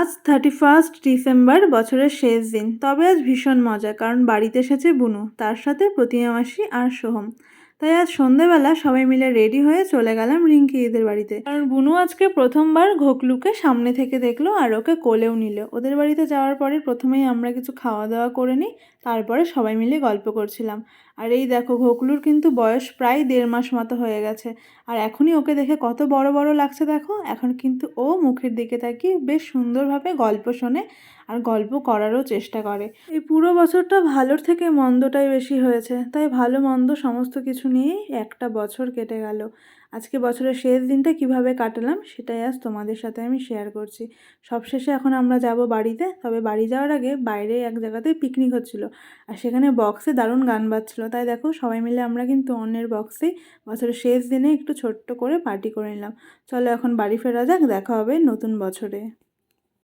আজ 31 ডিসেম্বর, বছরের শেষ দিন। তবে আজ ভীষণ মজা, কারণ বাড়িতে এসেছে বুনু, তার সাথে প্রতিমা মাসি আর সোহম। তাই আজ সন্ধেবেলা সবাই মিলে রেডি হয়ে চলে গেলাম রিঙ্কি দিদির বাড়িতে, কারণ বুনু আজকে প্রথমবার ঘোকলুকে সামনে থেকে দেখলো আর ওকে কোলেও নিল। ওদের বাড়িতে যাওয়ার পরে প্রথমেই আমরা কিছু খাওয়া দাওয়া করে নিই, তারপরে সবাই মিলে গল্প করছিলাম। আর এই দেখো, ঘোকলুর কিন্তু বয়স প্রায় 1.5 মাস মতো হয়ে গেছে, আর এখনই ওকে দেখে কত বড় বড় লাগছে দেখো। এখন কিন্তু ও মুখের দিকে তাকিয়ে বেশ সুন্দরভাবে গল্প শোনে আর গল্প করারও চেষ্টা করে। এই পুরো বছরটা ভালোর থেকে মন্দটাই বেশি হয়েছে, তাই ভালো মন্দ সমস্ত কিছু নিয়েই একটা বছর কেটে গেল। আজকে বছরের শেষ দিনটা কিভাবে কাটালাম সেটাই আজ তোমাদের সাথে আমি শেয়ার করছি। সবশেষে এখন আমরা যাব বাড়িতে, তবে বাড়ি যাওয়ার আগে বাইরে এক জায়গাতে পিকনিক হচ্ছিল, আর সেখানে বক্সে দারুণ গান বাজছিল। তাই দেখো, সবাই মিলে আমরা কিন্তু অন্যের বক্সেই বছরের শেষ দিনে একটু ছোট্ট করে পার্টি করে নিলাম। চলো এখন বাড়ি ফেরা যাক, দেখা হবে নতুন বছরে।